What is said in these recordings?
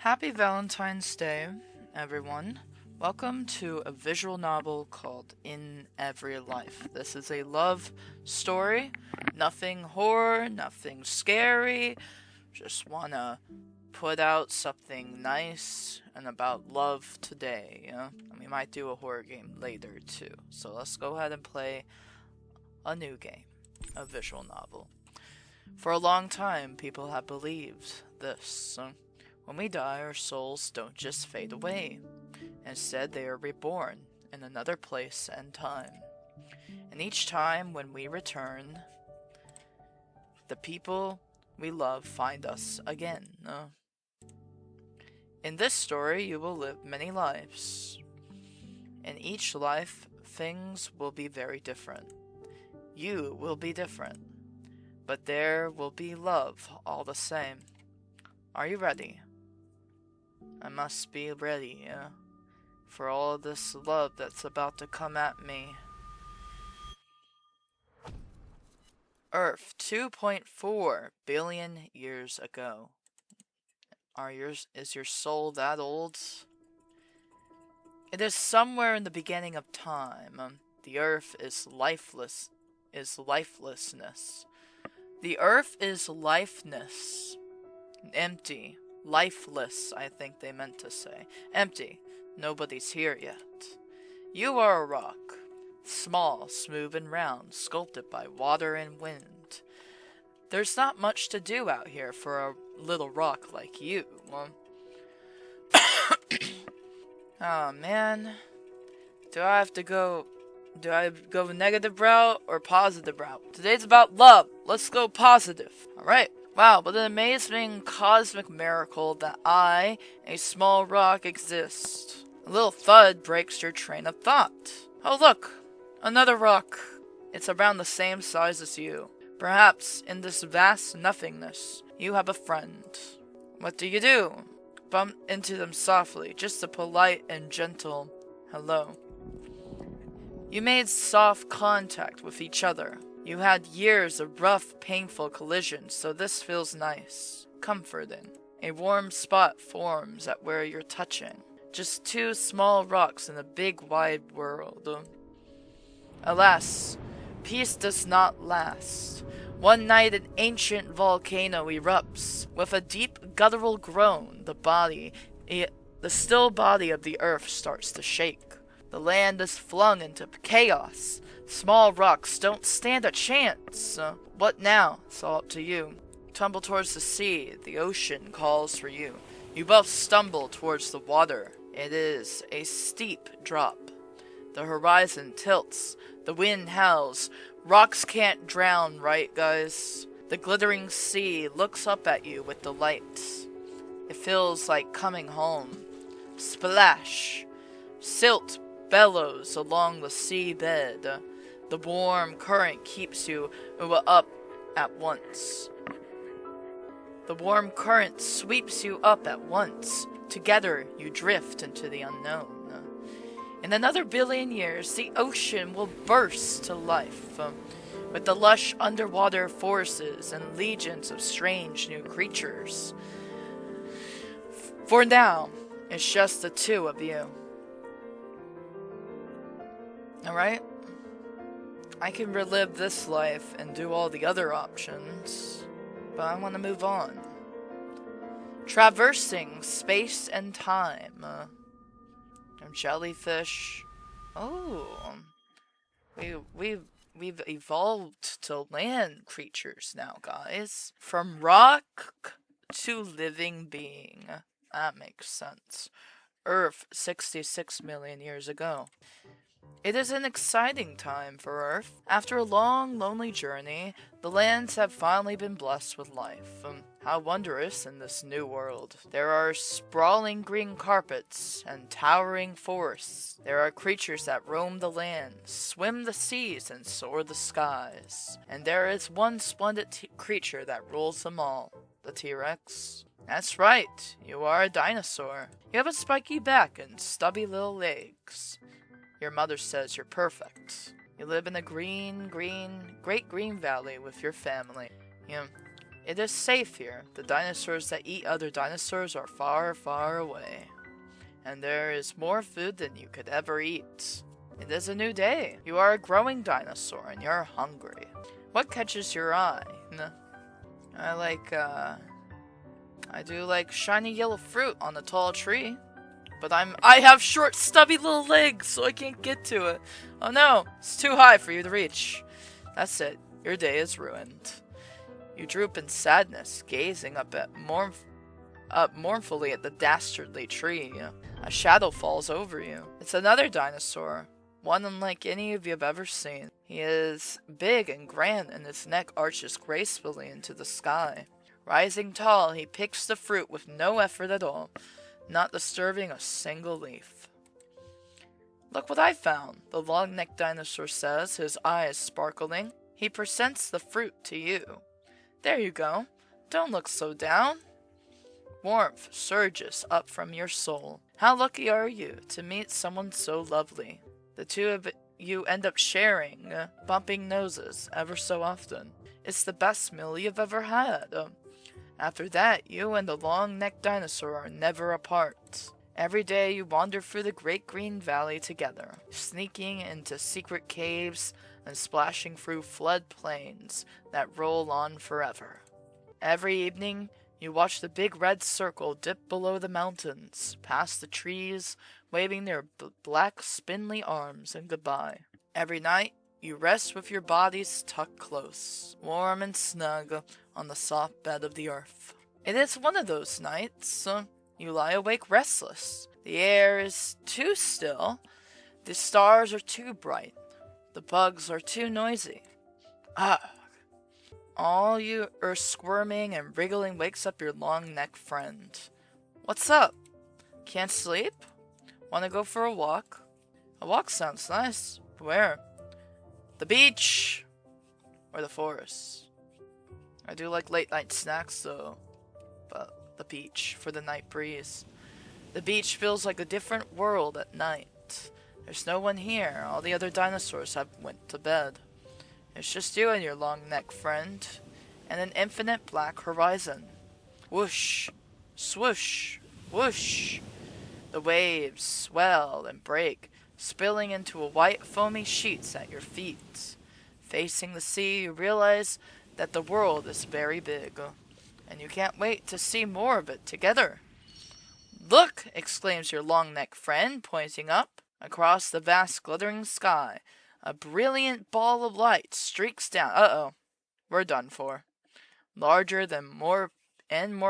Happy Valentine's Day, everyone. Welcome to a visual novel called In Every Life. This is a love story. Nothing horror, nothing scary. Just wanna put out something nice and about love today. And we might do a horror game later too. So let's go ahead and play a new game, a visual novel. For a long time, people have believed this. When we die, our souls don't just fade away. Instead, they are reborn in another place and time. And each time when we return, the people we love find us again. In this story, you will live many lives. In each life, things will be very different. You will be different. But there will be love all the same. Are you ready? I must be ready, for all this love that's about to come at me. Earth, 2.4 billion years ago. Is your soul that old? It is somewhere in the beginning of time. The Earth is lifelessness. The Earth is lifeless. Empty. Lifeless, I think they meant to say. Empty. Nobody's here yet. You are a rock. Small, smooth, and round, sculpted by water and wind. There's not much to do out here for a little rock like you. Oh, man. Do I go negative route or positive route? Today's about love. Let's go positive. Alright. Wow, what an amazing cosmic miracle that I, a small rock, exist. A little thud breaks your train of thought. Oh look, another rock. It's around the same size as you. Perhaps in this vast nothingness, you have a friend. What do? Bump into them softly, just a polite and gentle hello. You made soft contact with each other. You had years of rough, painful collisions, so this feels nice, comforting. A warm spot forms at where you're touching. Just two small rocks in a big, wide world. Alas, peace does not last. One night an ancient volcano erupts. With a deep, guttural groan, the still body of the earth starts to shake. The land is flung into chaos. Small rocks don't stand a chance. What now? It's all up to you. Tumble towards the sea. The ocean calls for you. You both stumble towards the water. It is a steep drop. The horizon tilts. The wind howls. Rocks can't drown, right, guys? The glittering sea looks up at you with delight. It feels like coming home. Splash! Silt bellows along the seabed. The warm current keeps you up at once. The warm current sweeps you up at once. Together, you drift into the unknown. In another billion years, the ocean will burst to life, with the lush underwater forces and legions of strange new creatures. For now, it's just the two of you. Alright? I can relive this life and do all the other options, but I want to move on. Traversing space and time. Jellyfish. Oh, we've evolved to land creatures now, guys. From rock to living being. That makes sense. Earth 66 million years ago. It is an exciting time for Earth. After a long, lonely journey, the lands have finally been blessed with life. How wondrous in this new world. There are sprawling green carpets and towering forests. There are creatures that roam the land, swim the seas, and soar the skies. And there is one splendid creature that rules them all, the T-Rex. That's right, you are a dinosaur. You have a spiky back and stubby little legs. Your mother says you're perfect. You live in a great green valley with your family. It is safe here. The dinosaurs that eat other dinosaurs are far, far away. And there is more food than you could ever eat. It is a new day. You are a growing dinosaur and you're hungry. What catches your eye? I do like shiny yellow fruit on a tall tree. But I have short, stubby little legs, so I can't get to it. Oh no, it's too high for you to reach. That's it. Your day is ruined. You droop in sadness, gazing up mournfully at the dastardly tree. A shadow falls over you. It's another dinosaur, one unlike any of you have ever seen. He is big and grand, and his neck arches gracefully into the sky. Rising tall, he picks the fruit with no effort at all, not disturbing a single leaf. Look what I found, the long-necked dinosaur says, his eyes sparkling. He presents the fruit to you. There you go. Don't look so down. Warmth surges up from your soul. How lucky are you to meet someone so lovely? The two of you end up sharing, bumping noses ever so often. It's the best meal you've ever had. After that, you and the long-necked dinosaur are never apart. Every day you wander through the Great Green Valley together, sneaking into secret caves and splashing through floodplains that roll on forever. Every evening, you watch the big red circle dip below the mountains, past the trees, waving their black spindly arms in goodbye. Every night, you rest with your bodies tucked close, warm and snug on the soft bed of the earth. It is one of those nights. You lie awake restless. The air is too still. The stars are too bright. The bugs are too noisy. All you are squirming and wriggling wakes up your long-necked friend. What's up? Can't sleep? Want to go for a walk? A walk sounds nice. Where? The beach! Or the forest. I do like late-night snacks, though. But the beach for the night breeze. The beach feels like a different world at night. There's no one here. All the other dinosaurs have went to bed. It's just you and your long-necked friend. And an infinite black horizon. Whoosh! Swoosh! Whoosh! The waves swell and break, spilling into a white foamy sheets at your feet. Facing the sea, you realize that the world is very big, and you can't wait to see more of it together. Look! Exclaims your long-necked friend, pointing up. Across the vast glittering sky, a brilliant ball of light streaks down. Uh-oh. We're done for. Larger than more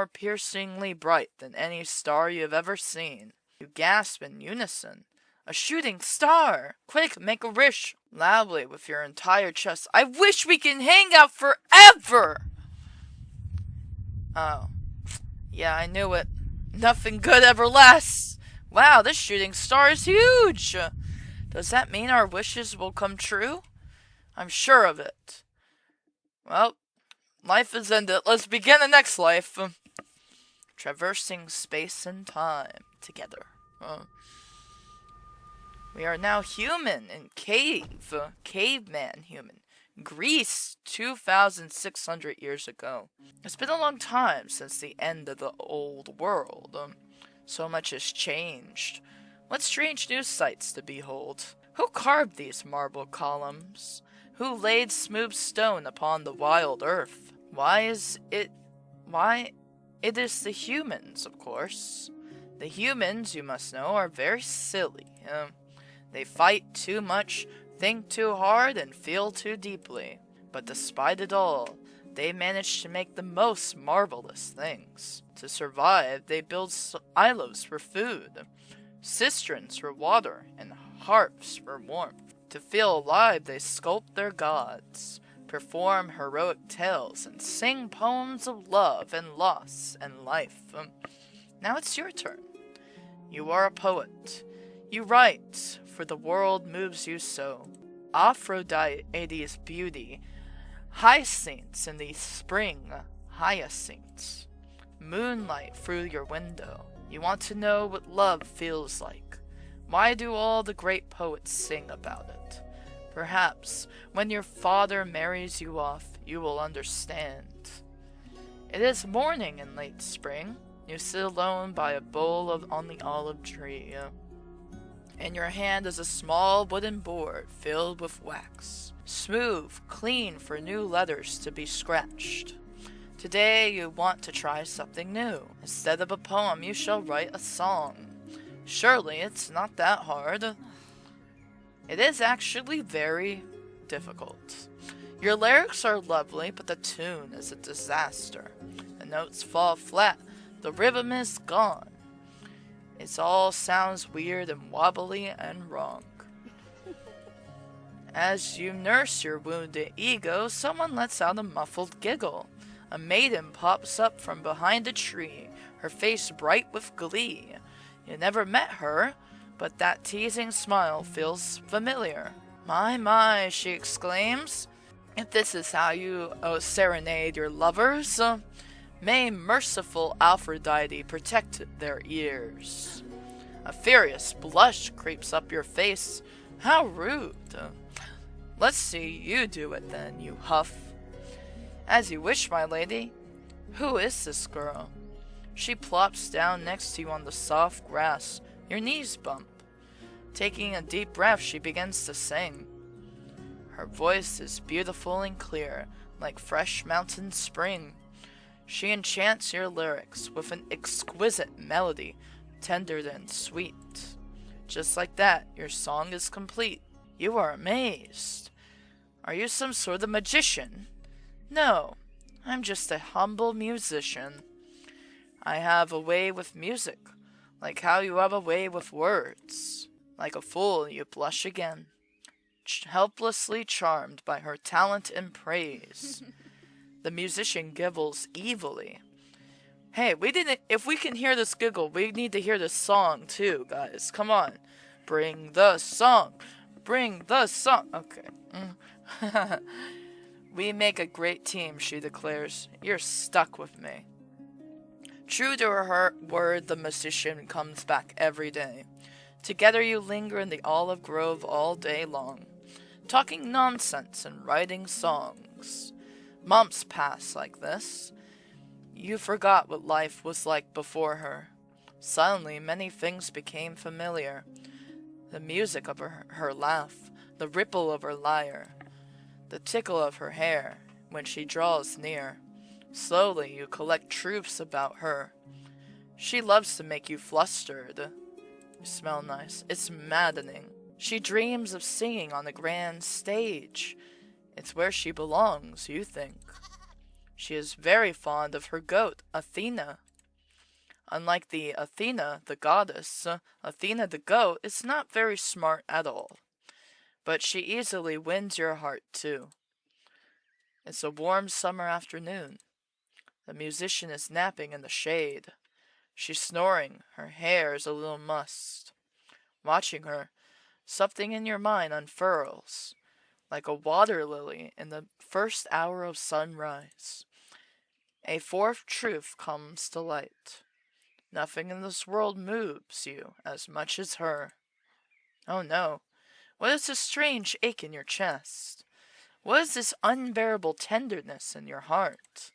piercingly bright than any star you have ever seen. You gasp in unison. A shooting star! Quick, make a wish loudly with your entire chest. I wish we can hang out forever! Oh. Yeah, I knew it. Nothing good ever lasts. Wow, this shooting star is huge! Does that mean our wishes will come true? I'm sure of it. Well, life is ended. Let's begin the next life. Traversing space and time together. We are now human in caveman human. Greece, 2,600 years ago. It's been a long time since the end of the old world. So much has changed. What strange new sights to behold. Who carved these marble columns? Who laid smooth stone upon the wild earth? It is the humans, of course. The humans, you must know, are very silly. They fight too much, think too hard, and feel too deeply. But despite it all, they manage to make the most marvelous things. To survive, they build silos for food, cisterns for water, and harps for warmth. To feel alive, they sculpt their gods, perform heroic tales, and sing poems of love and loss and life. Now it's your turn. You are a poet. You write, for the world moves you so. Aphrodite's beauty, hyacinths in the spring, hyacinths. Moonlight through your window. You want to know what love feels like. Why do all the great poets sing about it? Perhaps when your father marries you off, you will understand. It is morning in late spring. You sit alone by a bowl on the olive tree. In your hand is a small wooden board filled with wax, smooth, clean for new letters to be scratched. Today you want to try something new. Instead of a poem, you shall write a song. Surely it's not that hard. It is actually very difficult. Your lyrics are lovely, but the tune is a disaster. The notes fall flat. The rhythm is gone. It all sounds weird and wobbly and wrong. As you nurse your wounded ego, someone lets out a muffled giggle. A maiden pops up from behind a tree, her face bright with glee. You never met her, but that teasing smile feels familiar. My, she exclaims. If this is how you serenade your lovers, may merciful Aphrodite protect their ears. A furious blush creeps up your face. How rude. Let's see you do it then, you huff. As you wish, my lady. Who is this girl? She plops down next to you on the soft grass. Your knees bump. Taking a deep breath, she begins to sing. Her voice is beautiful and clear, like fresh mountain spring. She enchants your lyrics with an exquisite melody, tender and sweet. Just like that, your song is complete. You are amazed. Are you some sort of magician? No, I'm just a humble musician. I have a way with music, like how you have a way with words. Like a fool, you blush again, helplessly charmed by her talent and praise. The musician giggles evilly. Hey, if we can hear this giggle, we need to hear this song too, guys. Come on. Bring the song. Bring the song. Okay. We make a great team, she declares. You're stuck with me. True to her word, the musician comes back every day. Together you linger in the olive grove all day long, talking nonsense and writing songs. Months pass like this. You forgot what life was like before her. Suddenly, many things became familiar. The music of her laugh, the ripple of her lyre, the tickle of her hair when she draws near. Slowly, you collect truths about her. She loves to make you flustered. You smell nice. It's maddening. She dreams of singing on the grand stage. It's where she belongs, you think. She is very fond of her goat, Athena. Unlike the Athena, the goddess, Athena the goat is not very smart at all. But she easily wins your heart, too. It's a warm summer afternoon. The musician is napping in the shade. She's snoring. Her hair is a little mussed. Watching her, something in your mind unfurls, like a water lily in the first hour of sunrise. A fourth truth comes to light. Nothing in this world moves you as much as her. Oh no. What is this strange ache in your chest? What is this unbearable tenderness in your heart?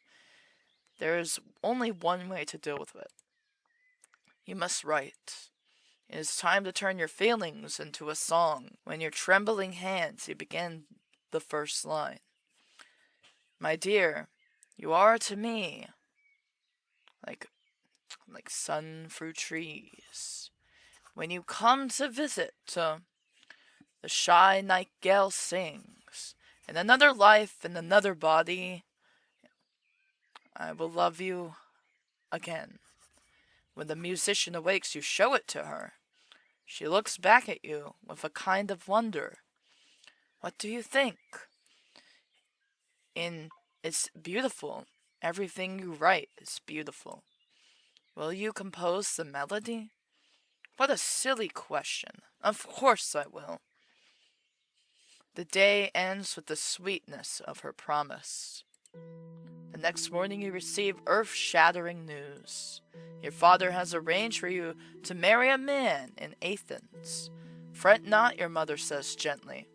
There is only one way to deal with it. You must write. It is time to turn your feelings into a song. When your trembling hands you begin the first line. My dear, you are to me like sun through trees. When you come to visit, the shy nightingale sings. In another life, in another body, I will love you again. When the musician awakes, you show it to her. She looks back at you with a kind of wonder. What do you think? It's beautiful. Everything you write is beautiful. Will you compose the melody? What a silly question. Of course I will. The day ends with the sweetness of her promise. The next morning you receive earth-shattering news. Your father has arranged for you to marry a man in Athens. Fret not, your mother says gently,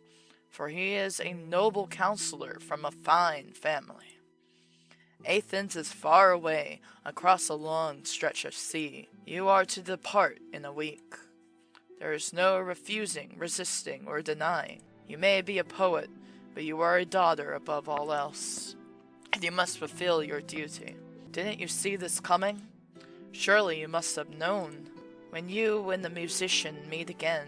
for he is a noble counselor from a fine family. Athens is far away, across a long stretch of sea. You are to depart in a week. There is no refusing, resisting, or denying. You may be a poet, but you are a daughter above all else, and you must fulfill your duty. Didn't you see this coming? Surely you must have known. When you and the musician meet again,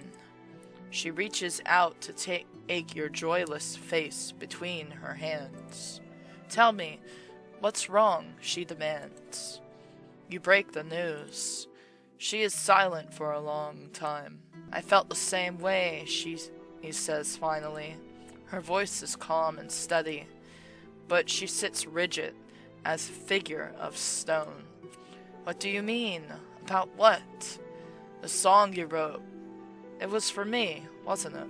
she reaches out to take your joyless face between her hands. Tell me, what's wrong? She demands. You break the news. She is silent for a long time. I felt the same way, he says finally. Her voice is calm and steady, but she sits rigid as a figure of stone. What do you mean? About what? The song you wrote. It was for me, wasn't it?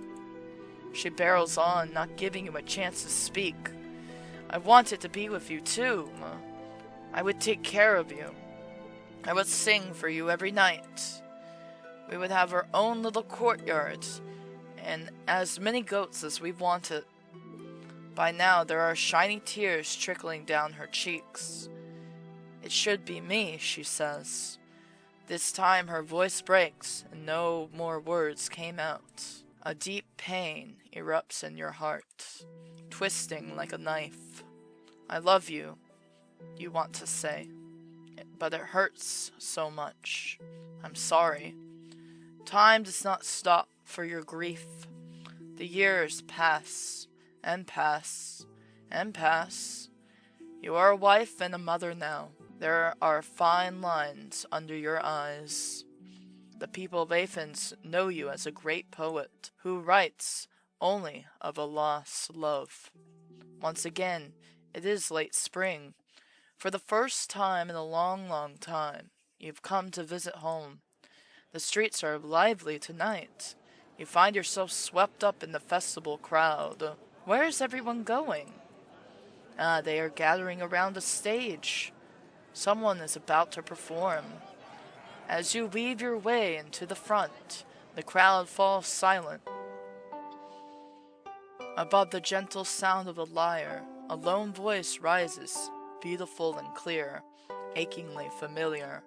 She barrels on, not giving you a chance to speak. I wanted to be with you too. I would take care of you. I would sing for you every night. We would have our own little courtyard, and as many goats as we wanted. By now there are shiny tears trickling down her cheeks. It should be me, she says. This time her voice breaks, and no more words came out. A deep pain erupts in your heart, twisting like a knife. I love you, you want to say, but it hurts so much. I'm sorry. Time does not stop for your grief. The years pass, and pass, and pass. You are a wife and a mother now. There are fine lines under your eyes. The people of Athens know you as a great poet who writes only of a lost love. Once again, it is late spring. For the first time in a long, long time, you've come to visit home. The streets are lively tonight. You find yourself swept up in the festival crowd. Where is everyone going? They are gathering around a stage. Someone is about to perform. As you weave your way into the front, the crowd falls silent. Above the gentle sound of the lyre, a lone voice rises, beautiful and clear, achingly familiar.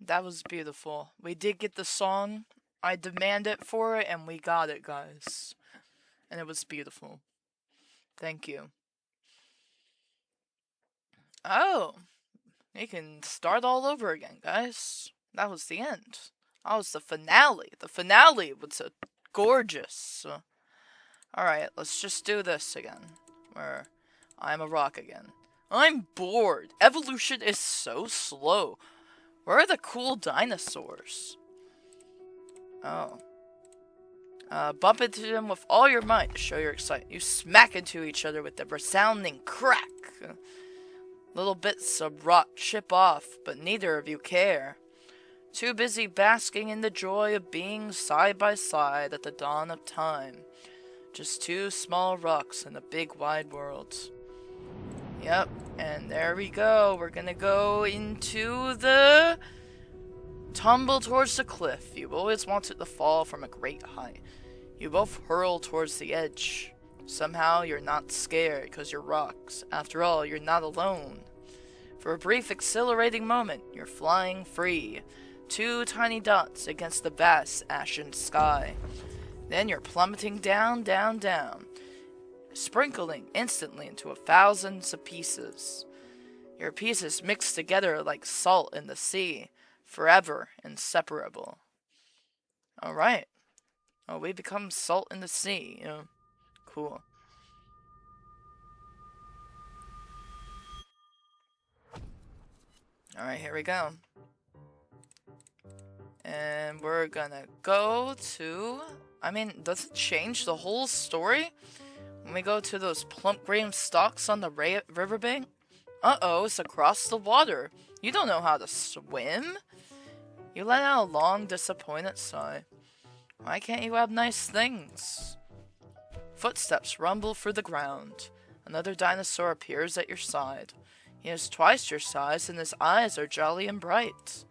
That was beautiful. We did get the song. I demanded for it, and we got it, guys. And it was beautiful. Thank you. Oh, you can start all over again, guys. That was the end. That was the finale. The finale was gorgeous. Alright, let's just do this again. Where I'm a rock again. I'm bored. Evolution is so slow. Where are the cool dinosaurs? Oh. Bump into them with all your might to show your excitement. You smack into each other with a resounding crack. Little bits of rock chip off, but neither of you care. Too busy basking in the joy of being side by side at the dawn of time. Just two small rocks in a big wide world. Yep, and there we go. We're gonna go into the tumble towards the cliff. You've always wanted to fall from a great height. You both hurl towards the edge. Somehow you're not scared because you're rocks. After all, you're not alone. For a brief exhilarating moment, you're flying free. Two tiny dots against the vast ashen sky. Then you're plummeting down, down, down, sprinkling instantly into thousands of pieces. Your pieces mix together like salt in the sea, forever inseparable. Alright. Oh, we become salt in the sea, Cool. Alright, here we go. And we're gonna go to... I mean, does it change the whole story? When we go to those plump green stalks on the riverbank? Uh-oh, it's across the water. You don't know how to swim? You let out a long, disappointed sigh. Why can't you have nice things? Footsteps rumble through the ground. Another dinosaur appears at your side. He is twice your size, and his eyes are jolly and bright.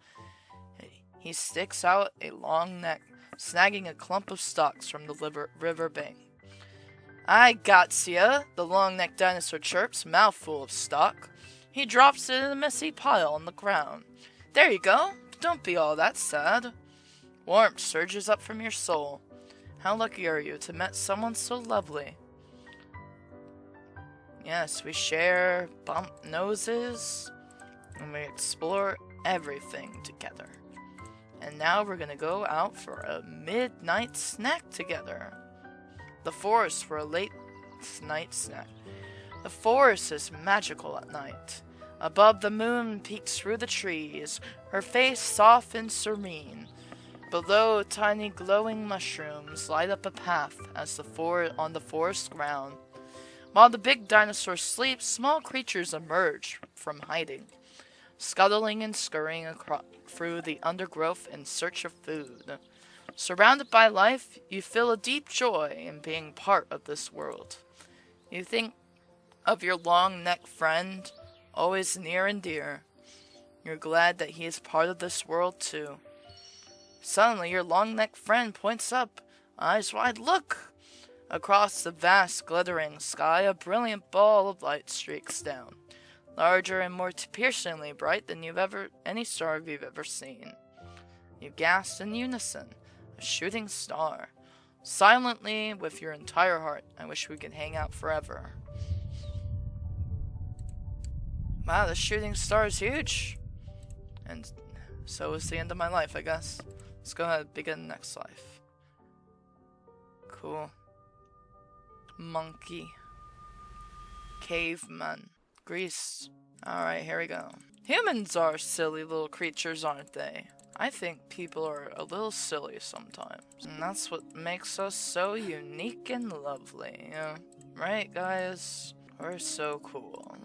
He sticks out a long neck, snagging a clump of stalks from the river bank. I gotcha, the long-necked dinosaur chirps, mouthful of stalk. He drops it in a messy pile on the ground. There you go. Don't be all that sad. Warmth surges up from your soul. How lucky are you to met someone so lovely? Yes, we share bump noses, and we explore everything together. And now we're gonna go out for a midnight snack together. The forest for a late night snack. The forest is magical at night. Above, the moon peeks through the trees, her face soft and serene. Below, tiny glowing mushrooms light up a path as on the forest ground. While the big dinosaur sleeps, small creatures emerge from hiding, scuttling and scurrying through the undergrowth in search of food. Surrounded by life, you feel a deep joy in being part of this world. You think of your long-necked friend, always near and dear. You're glad that he is part of this world too. Suddenly, your long-necked friend points up, eyes wide. Look! Across the vast, glittering sky, a brilliant ball of light streaks down, larger and more piercingly bright than any star you've ever seen. You gasp in unison. A shooting star. Silently, with your entire heart, I wish we could hang out forever. Wow, this shooting star is huge. And so is the end of my life, I guess. Let's go ahead and begin the next life. Cool. Monkey. Caveman. Greece. Alright, here we go. Humans are silly little creatures, aren't they? I think people are a little silly sometimes. And that's what makes us so unique and lovely. Right, guys? We're so cool.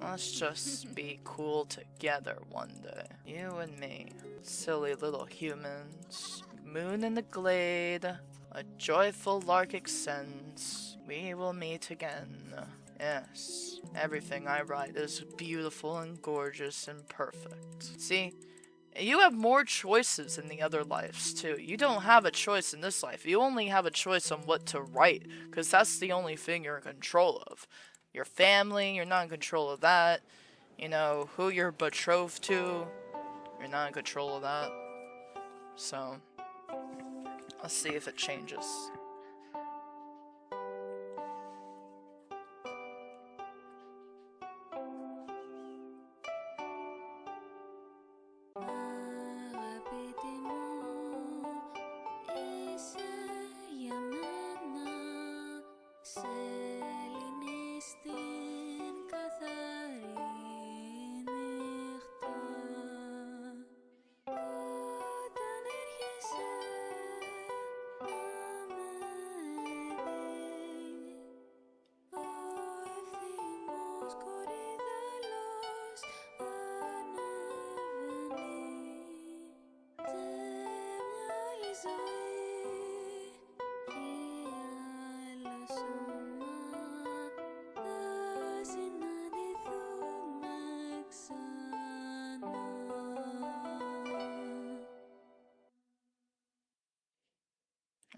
Let's just be cool together one day. You and me. Silly little humans. Moon in the glade. A joyful lark ascends. We will meet again. Yes. Everything I write is beautiful and gorgeous and perfect. See? You have more choices in the other lives, too. You don't have a choice in this life. You only have a choice on what to write, because that's the only thing you're in control of. Your family, you're not in control of that. Who you're betrothed to, you're not in control of that. So, let's see if it changes.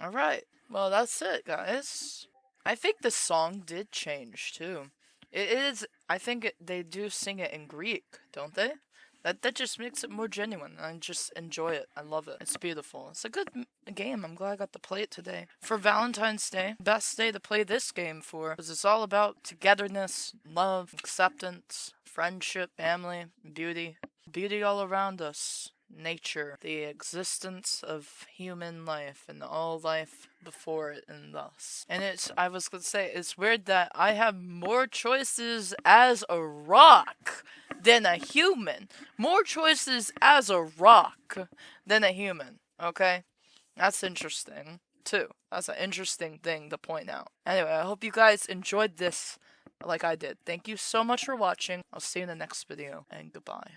Alright, well that's it, guys. I think the song did change, too. I think they do sing it in Greek, don't they? That just makes it more genuine, and I just enjoy it. I love it. It's beautiful. It's a good game. I'm glad I got to play it today. For Valentine's Day, best day to play this game for, because it's all about togetherness, love, acceptance, friendship, family, beauty. Beauty all around us. nature, the existence of human life and all life before it and thus. And I was gonna say, it's weird that I have more choices as a rock than a human. More choices as a rock than a human, okay? That's interesting, too. That's an interesting thing to point out. Anyway, I hope you guys enjoyed this like I did. Thank you so much for watching. I'll see you in the next video, and goodbye.